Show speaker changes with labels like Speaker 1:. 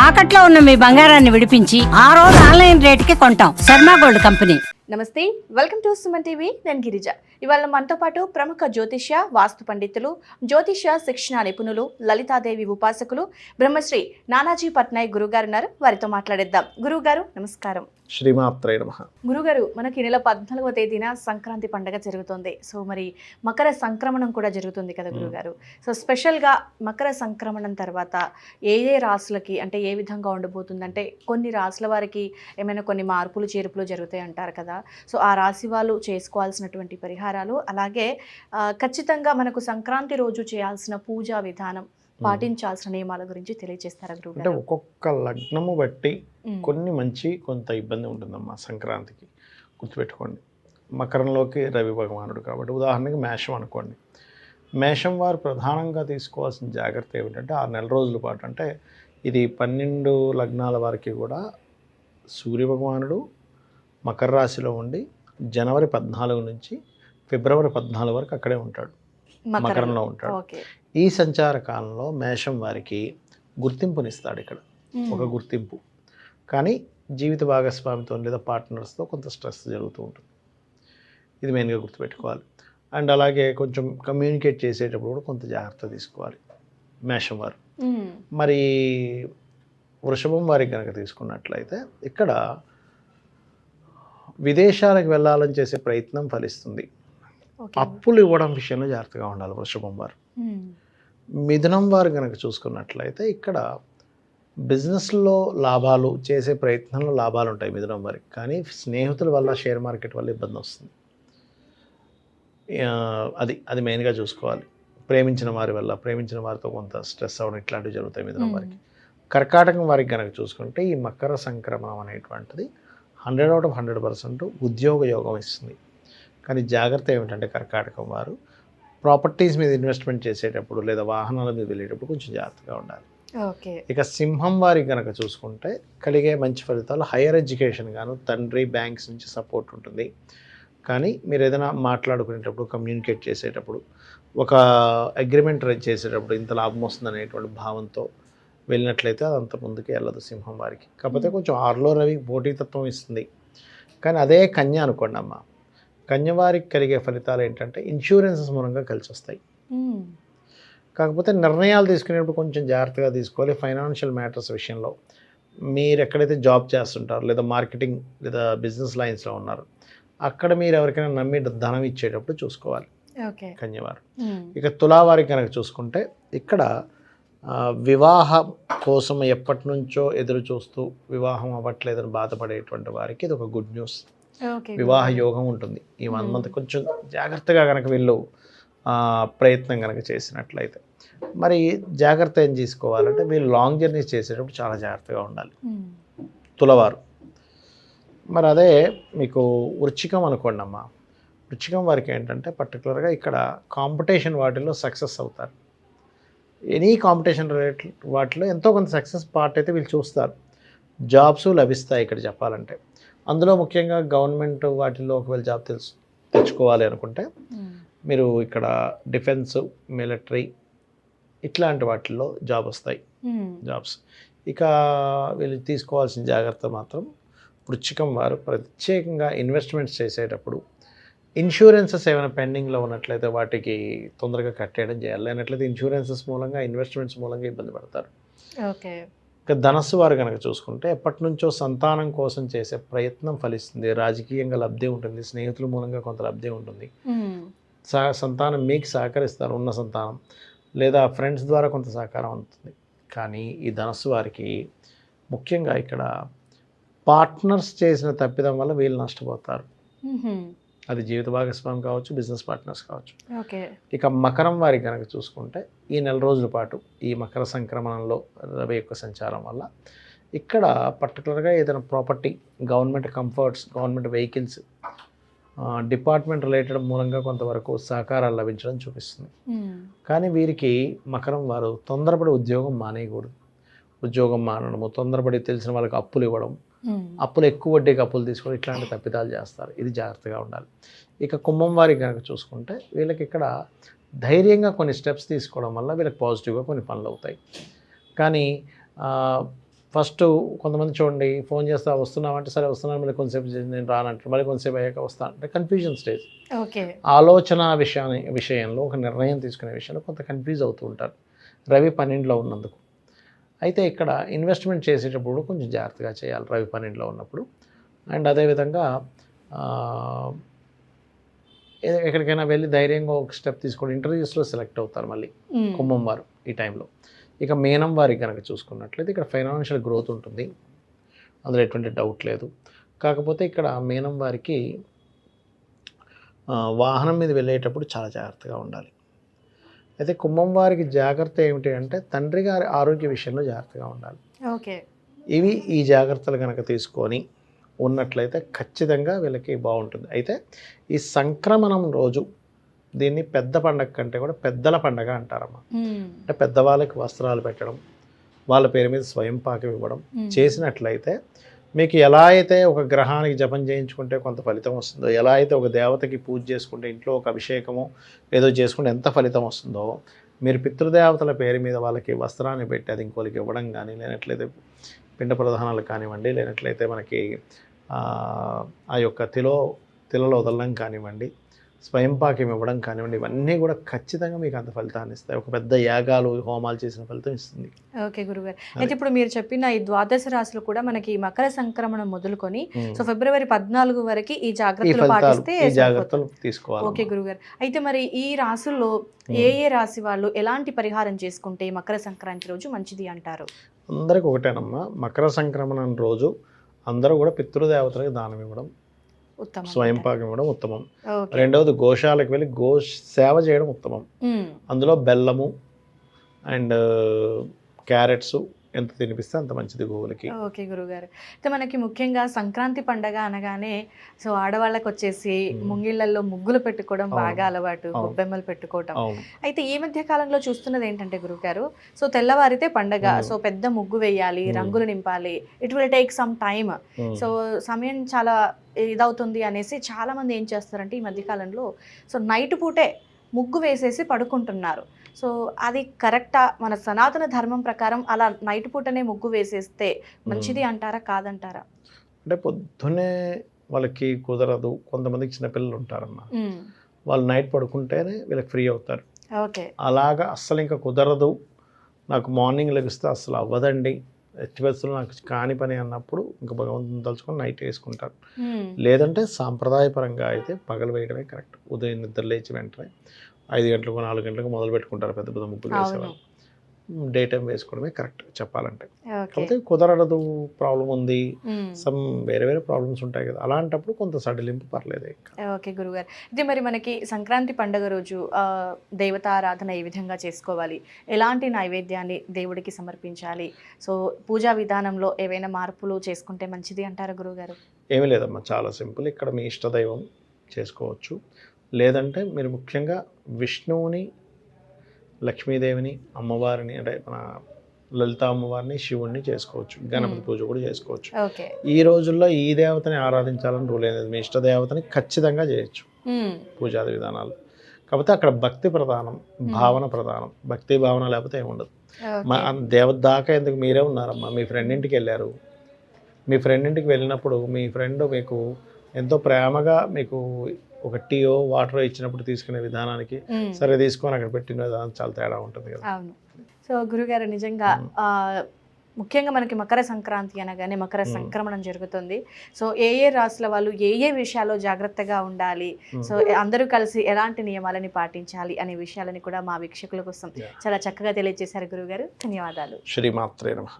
Speaker 1: తాకట్లో ఉన్న మీ బంగారాన్ని విడిపించి ఆ రోజు ఆన్లైన్ రేటుకి కొంటాం. Sharma gold company.
Speaker 2: నమస్తే, వెల్కమ్ టు సుమన్ టీవీ. నేను గిరిజ. ఇవాళ మనతో పాటు ప్రముఖ జ్యోతిష్య, వాస్తు పండితులు, జ్యోతిష్య శిక్షణ నిపుణులు, లలితాదేవి ఉపాసకులు, బ్రహ్మశ్రీ నానాజీ పట్నాయక్ గురుగారు ఉన్నారు. వారితో మాట్లాడేద్దాం. గురుగారు నమస్కారం.
Speaker 3: శ్రీమాత్రే నమః.
Speaker 2: గురుగారు, మనకి నెల 14వ తేదీన సంక్రాంతి పండుగ జరుగుతుంది. సో మరి మకర సంక్రమణం కూడా జరుగుతుంది కదా గురుగారు. సో స్పెషల్గా మకర సంక్రమణం తర్వాత ఏ ఏ రాశులకి అంటే ఏ విధంగా ఉండబోతుంది, అంటే కొన్ని రాశుల వారికి ఏమైనా కొన్ని మార్పులు చేర్పులు జరుగుతాయి అంటారు కదా. సో ఆ రాశి వాళ్ళు చేసుకోవాల్సినటువంటి పరిహారాలు, అలాగే ఖచ్చితంగా మనకు సంక్రాంతి రోజు చేయాల్సిన పూజా విధానం, పాటించాల్సిన నియమాల గురించి తెలియజేస్తారా గురుగారు?
Speaker 3: అంటే ఒక్కొక్క లగ్నము బట్టి కొన్ని మంచి కొంత ఇబ్బంది ఉంటుందమ్మా సంక్రాంతికి. గుర్తుపెట్టుకోండి, మకరంలోకి రవి భగవానుడు కాబట్టి ఉదాహరణకి మేషం అనుకోండి. మేషం వారు ప్రధానంగా తీసుకోవాల్సిన జాగ్రత్త ఏమిటంటే 6 నెలల రోజుల పాటు, అంటే ఇది 12 లగ్నాల వారికి కూడా సూర్య భగవానుడు మకర రాశిలో ఉండి జనవరి 14 నుంచి ఫిబ్రవరి 14 వరకు అక్కడే ఉంటాడు, మకరంలో ఉంటాడు. ఈ సంచార కాలంలో మేషం వారికి గుర్తింపునిస్తాడు. ఇక్కడ ఒక గుర్తింపు, కానీ జీవిత భాగస్వామితో లేదా పార్ట్నర్స్తో కొంత స్ట్రెస్ జరుగుతూ ఉంటుంది. ఇది మెయిన్గా గుర్తుపెట్టుకోవాలి. అండ్ అలాగే కొంచెం కమ్యూనికేట్ చేసేటప్పుడు కూడా కొంత జాగ్రత్త తీసుకోవాలి మేషం వారు. మరి వృషభం వారికి కనుక తీసుకున్నట్లయితే ఇక్కడ విదేశాలకు వెళ్ళాలని చేసే ప్రయత్నం ఫలిస్తుంది. అప్పులు ఇవ్వడం విషయంలో జాగ్రత్తగా ఉండాలి వృషభం వారు. మిథునం వారు కనుక చూసుకున్నట్లయితే ఇక్కడ బిజినెస్లో లాభాలు చేసే ప్రయత్నంలో లాభాలు ఉంటాయి మిథునం వారికి, కానీ స్నేహితుల వల్ల షేర్ మార్కెట్ వల్ల ఇబ్బంది వస్తుంది. అది మెయిన్గా చూసుకోవాలి. ప్రేమించిన వారితో కొంత స్ట్రెస్ అవ్వడం ఇట్లాంటివి జరుగుతాయి మిథునం వారికి. కర్కాటకం వారికి కనుక చూసుకుంటే ఈ మకర సంక్రమణం అనేటువంటిది 100% ఉద్యోగ యోగం ఇస్తుంది. కానీ జాగ్రత్త ఏమిటంటే కర్కాటకం వారు ప్రాపర్టీస్ మీద ఇన్వెస్ట్మెంట్ చేసేటప్పుడు లేదా వాహనాల మీద వెళ్ళేటప్పుడు కొంచెం జాగ్రత్తగా ఉండాలి. ఇక సింహం వారికి కనుక చూసుకుంటే కలిగే మంచి ఫలితాలు హైయర్ ఎడ్యుకేషన్ గాను, తండ్రి బ్యాంక్స్ నుంచి సపోర్ట్ ఉంటుంది. కానీ మీరు ఏదైనా మాట్లాడుకునేటప్పుడు, కమ్యూనికేట్ చేసేటప్పుడు, ఒక అగ్రిమెంట్ చేసేటప్పుడు ఇంత లాభం వస్తుంది అనేటువంటి భావంతో వెళ్ళినట్లయితే అదంత ముందుకు వెళ్ళదు సింహం వారికి. కాకపోతే కొంచెం 6లో రవి పోటీతత్వం ఇస్తుంది. కానీ అదే కన్య అనుకోండి అమ్మ, కన్యవారికి కలిగే ఫలితాలు ఏంటంటే ఇన్సూరెన్సెస్ మూలంగా కలిసి వస్తాయి. కాకపోతే నిర్ణయాలు తీసుకునేటప్పుడు కొంచెం జాగ్రత్తగా తీసుకోవాలి. ఫైనాన్షియల్ మ్యాటర్స్ విషయంలో మీరు ఎక్కడైతే జాబ్ చేస్తుంటారో లేదా మార్కెటింగ్ లేదా బిజినెస్ లైన్స్లో ఉన్నారు, అక్కడ మీరు ఎవరికైనా నమ్మి ధనం ఇచ్చేటప్పుడు చూసుకోవాలి కన్యవారు. ఇక తులావారికి కనుక చూసుకుంటే ఇక్కడ వివాహం కోసం ఎప్పటి నుంచో ఎదురు చూస్తూ వివాహం అవ్వట్లేదని బాధపడేటువంటి వారికి ఇది ఒక గుడ్ న్యూస్. వివాహ యోగం ఉంటుంది ఈ 1 మంత్. కొంచెం జాగ్రత్తగా కనుక వీళ్ళు ప్రయత్నం కనుక చేసినట్లయితే. మరి జాగ్రత్త ఏం తీసుకోవాలంటే వీళ్ళు లాంగ్ జర్నీస్ చేసేటప్పుడు చాలా జాగ్రత్తగా ఉండాలి తులవారు. మరి అదే మీకు వృశ్చికం అనుకోండి అమ్మ. వృశ్చికం వారికి ఏంటంటే పర్టికులర్గా ఇక్కడ కాంపిటీషన్ వాటిల్లో సక్సెస్ అవుతారు. ఎనీ కాంపిటీషన్ రిలేటెడ్ వాటిలో ఎంతో కొంత సక్సెస్ పార్ట్ అయితే వీళ్ళు చూస్తారు. జాబ్స్ లభిస్తాయి ఇక్కడ చెప్పాలంటే. అందులో ముఖ్యంగా గవర్నమెంట్ వాటిల్లో ఒకవేళ జాబ్ తెచ్చుకోవాలి అనుకుంటే మీరు ఇక్కడ డిఫెన్స్, మిలిటరీ ఇట్లాంటి వాటిల్లో జాబ్ వస్తాయి జాబ్స్. ఇక వీళ్ళు తీసుకోవాల్సిన జాగ్రత్త మాత్రం వృశ్చికం వారు ప్రత్యేకంగా ఇన్వెస్ట్మెంట్స్ చేసేటప్పుడు ఇన్సూరెన్సెస్ ఏమైనా పెండింగ్లో ఉన్నట్లయితే వాటికి తొందరగా కట్టేయడం చేయాలి. లేనట్లయితే ఇన్సూరెన్సెస్ మూలంగా, ఇన్వెస్ట్మెంట్స్ మూలంగా ఇబ్బంది పడతారు. ఇక ధనస్సు వారు కనుక చూసుకుంటే ఎప్పటి నుంచో సంతానం కోసం చేసే ప్రయత్నం ఫలిస్తుంది. రాజకీయంగా లబ్ధి ఉంటుంది, స్నేహితుల మూలంగా కొంత లబ్ధి ఉంటుంది. సంతానం మీకు సహకరిస్తారు, ఉన్న సంతానం లేదా ఫ్రెండ్స్ ద్వారా కొంత సహకారం ఉంటుంది. కానీ ఈ ధనస్సు వారికి ముఖ్యంగా ఇక్కడ పార్ట్నర్స్ చేసిన తప్పిదం వల్ల వీళ్ళు నష్టపోతారు. అది జీవిత భాగస్వామి కావచ్చు, బిజినెస్ పార్ట్నర్స్ కావచ్చు. ఇక మకరం వారికి కనుక చూసుకుంటే ఈ 4 రోజుల పాటు ఈ మకర సంక్రమణంలో రవి యొక్క సంచారం వల్ల ఇక్కడ పర్టికులర్గా ఏదైనా property, government comforts, government vehicles, department related మూలంగా కొంతవరకు సహకారాలు లభించడం చూపిస్తుంది. కానీ వీరికి మకరం వారు తొందరపడి ఉద్యోగం మానేయకూడదు. ఉద్యోగం మానడము, తొందరపడి తెలిసిన వాళ్ళకి అప్పులు ఇవ్వడం, అప్పులు ఎక్కువ వడ్డీకి అప్పులు తీసుకొని ఇట్లాంటి తప్పిదాలు చేస్తారు. ఇది జాగ్రత్తగా ఉండాలి. ఇక కుంభం వారికి కనుక చూసుకుంటే వీళ్ళకి ఇక్కడ ధైర్యంగా కొన్ని స్టెప్స్ తీసుకోవడం వల్ల వీళ్ళకి పాజిటివ్గా కొన్ని పనులు అవుతాయి. కానీ ఫస్ట్ కొంతమంది చూడండి ఫోన్ చేస్తా వస్తున్నామంటే సరే వస్తున్నాను, మళ్ళీ కొంతసేపు నేను రానంటారు, మళ్ళీ కొంతసేపు అయ్యాక వస్తాను అంటే కన్ఫ్యూజన్ స్టేజ్.
Speaker 2: ఓకే.
Speaker 3: ఆలోచన విషయంలో ఒక నిర్ణయం తీసుకునే విషయంలో కొంత కన్ఫ్యూజ్ అవుతూ ఉంటారు రవి 12లో ఉన్నందుకు. అయితే ఇక్కడ ఇన్వెస్ట్మెంట్ చేసేటప్పుడు కొంచెం జాగ్రత్తగా చేయాలి రవి 12లో ఉన్నప్పుడు. అండ్ అదేవిధంగా ఎక్కడికైనా వెళ్ళి ధైర్యంగా ఒక స్టెప్ తీసుకోండి. ఇంటర్వ్యూస్లో సెలెక్ట్ అవుతారు మళ్ళీ కుంభం వారు ఈ టైంలో. ఇక మీనం వారికి కనుక చూసుకున్నట్లయితే ఇక్కడ ఫైనాన్షియల్ గ్రోత్ ఉంటుంది, అందులో ఎటువంటి డౌట్ లేదు. కాకపోతే ఇక్కడ మీనం వారికి వాహనం మీద వెళ్ళేటప్పుడు చాలా జాగ్రత్తగా ఉండాలి. అయితే కుంభం వారికి జాగ్రత్త ఏమిటి అంటే తండ్రి గారి ఆరోగ్య విషయంలో జాగ్రత్తగా ఉండాలి.
Speaker 2: ఓకే.
Speaker 3: ఈ జాగ్రత్తలు కనుక తీసుకొని ఉన్నట్లయితే ఖచ్చితంగా వీళ్ళకి బాగుంటుంది. అయితే ఈ సంక్రమణం రోజు దీన్ని పెద్ద పండగ కంటే కూడా పెద్దల పండగ అంటారమ్మా. అంటే పెద్దవాళ్ళకి వస్త్రాలు పెట్టడం, వాళ్ళ పేరు మీద స్వయం పాకం ఇవ్వడం చేసినట్లయితే మీకు ఎలా అయితే ఒక గ్రహానికి జపం చేయించుకుంటే కొంత ఫలితం వస్తుందో, ఎలా అయితే ఒక దేవతకి పూజ చేసుకుంటే ఇంట్లో ఒక అభిషేకము ఏదో చేసుకుంటే ఎంత ఫలితం వస్తుందో, మీరు పితృదేవతల పేరు మీద వాళ్ళకి వస్త్రాన్ని పెట్టి అది ఇంకోళ్ళకి ఇవ్వడం కానీ, లేనట్లయితే పిండ ప్రధానాలు కానివ్వండి, లేనట్లయితే మనకి ఆ యొక్క తిలలో వదలడం కానివ్వండి, స్వయం పాకం ఇవ్వడం కానివ్వండి, ఇవన్నీ కూడా ఖచ్చితంగా మీకు అంత ఫలితాన్ని ఇస్తాయి. ఒక పెద్ద యాగాలు హోమాలు చేసిన ఫలితం ఇస్తుంది.
Speaker 2: ఓకే గురుగారు. అయితే ఇప్పుడు మీరు చెప్పిన ఈ ద్వాదశ రాశులు కూడా మనకి మకర సంక్రమణం మొదలుకొని సో ఫిబ్రవరి 14 వరకు ఈ జాగ్రత్తలు పాటిస్తే
Speaker 3: జాగ్రత్తలు తీసుకోవాలి.
Speaker 2: ఓకే గురుగారు. అయితే మరి ఈ రాశుల్లో ఏ రాశి వాళ్ళు ఎలాంటి పరిహారం చేసుకుంటే మకర సంక్రాంతి రోజు మంచిది అంటారు?
Speaker 3: అందరికి ఒకటేనమ్మా, మకర సంక్రమణం రోజు అందరూ కూడా పితృదేవతలకు దానం ఇవ్వడం, స్వయం పాకం ఇవ్వడం ఉత్తమం. రెండవది గోశాలకు వెళ్ళి సేవ చేయడం ఉత్తమం. అందులో బెల్లము అండ్ క్యారెట్స్ ఎంత తినిపిస్తే అంత మంచిది గోవులకి.
Speaker 2: ఓకే గురుగారు. అయితే మనకి ముఖ్యంగా సంక్రాంతి పండగ అనగానే సో ఆడవాళ్ళకి వచ్చేసి ముంగిళ్ళల్లో ముగ్గులు పెట్టుకోవడం బాగా అలవాటు, గొబ్బెమ్మలు పెట్టుకోవడం. అయితే ఈ మధ్య కాలంలో చూస్తున్నది ఏంటంటే గురుగారు, సో తెల్లవారితే పండగ, సో పెద్ద ముగ్గు వేయాలి, రంగులు నింపాలి, it will take some time, so సమయం చాలా ఇదవుతుంది అనేసి చాలా మంది ఏం చేస్తారంటే ఈ మధ్య కాలంలో సో నైట్ పూటే ముగ్గు వేసేసి పడుకుంటున్నారు. సో అది కరెక్టా? మన సనాతన ధర్మం ప్రకారం అలా నైట్ పూటనే ముగ్గు వేసేస్తే మంచిది అంటారా కాదంటారా?
Speaker 3: అంటే పొద్దునే వాళ్ళకి కుదరదు, కొంతమందికి చిన్నపిల్లలు ఉంటారమ్మా, వాళ్ళు నైట్ పడుకుంటేనే వీళ్ళకి ఫ్రీ అవుతారు.
Speaker 2: ఓకే.
Speaker 3: అలాగా అస్సలు ఇంకా కుదరదు, నాకు మార్నింగ్ లెగిస్తే అస్సలు అవ్వదండి, ఎట్టి పరిస్థితుల్లో నాకు కాని పని అన్నప్పుడు ఇంకా భగవంతుని తలుచుకొని నైట్ వేసుకుంటారు. లేదంటే సాంప్రదాయపరంగా అయితే పగలు వేయడమే కరెక్ట్. ఉదయం నిద్ర లేచి వెంటనే 5 గంటలకు 4 గంటలకు మొదలు పెట్టుకుంటారు పెద్ద పెద్ద ముగ్గులు వేసేవాళ్ళు. డే టైం వేసుకోవడమే కరెక్ట్ చెప్పాలంటే. కాకపోతే కుదరదు, ప్రాబ్లం ఉంది, సమ్ వేరే ప్రాబ్లమ్స్ ఉంటాయి కదా, అలాంటప్పుడు కొంత సడలింపు పర్లేదు.
Speaker 2: ఓకే గురుగారు. ఇది మరి మనకి సంక్రాంతి పండుగ రోజు దేవతారాధన ఏ విధంగా చేసుకోవాలి, ఎలాంటి నైవేద్యాన్ని దేవుడికి సమర్పించాలి, సో పూజా విధానంలో ఏవైనా మార్పులు చేసుకుంటే మంచిది అంటారా గురుగారు?
Speaker 3: ఏమీ లేదమ్మా, చాలా సింపుల్. ఇక్కడ మీ ఇష్టదైవం చేసుకోవచ్చు, లేదంటే మీరు ముఖ్యంగా విష్ణువుని, లక్ష్మీదేవిని, అమ్మవారిని అంటే మన లలిత అమ్మవారిని, శివుణ్ణి చేసుకోవచ్చు. గణపతి పూజ కూడా చేసుకోవచ్చు. ఈ రోజుల్లో ఈ దేవతని ఆరాధించాలని రూల్ అనేది, మీ ఇష్ట దేవతని ఖచ్చితంగా చేయొచ్చు పూజాది విధానాలు. కాకపోతే అక్కడ భక్తి ప్రధానం, భావన ప్రధానం. భక్తి భావన లేకపోతే ఏముండదు. దేవత దాకా ఎందుకు, మీరే ఉన్నారమ్మా, మీ ఫ్రెండ్ ఇంటికి వెళ్ళారు, మీ ఫ్రెండ్ ఇంటికి వెళ్ళినప్పుడు మీ ఫ్రెండ్ మీకు ఎంతో ప్రేమగా మీకు ఒక టీయో వాటరో ఇచ్చినప్పుడు తీసుకునే విధానానికి సరే తీసుకొని అక్కడ పెట్టిన విధానం చాలా తేడా ఉంటుంది కదా.
Speaker 2: అవును. సో గురుగారు నిజంగా ముఖ్యంగా మనకి మకర సంక్రాంతి అనగానే మకర సంక్రమణం జరుగుతుంది. సో ఏ రాశుల వాళ్ళు ఏ విషయాల్లో జాగ్రత్తగా ఉండాలి, సో అందరూ కలిసి ఎలాంటి నియమాలని పాటించాలి అనే విషయాలని కూడా మా వీక్షకుల కోసం చాలా చక్కగా తెలియజేశారు గురుగారు. ధన్యవాదాలు.
Speaker 3: శ్రీమాత్రే నమః.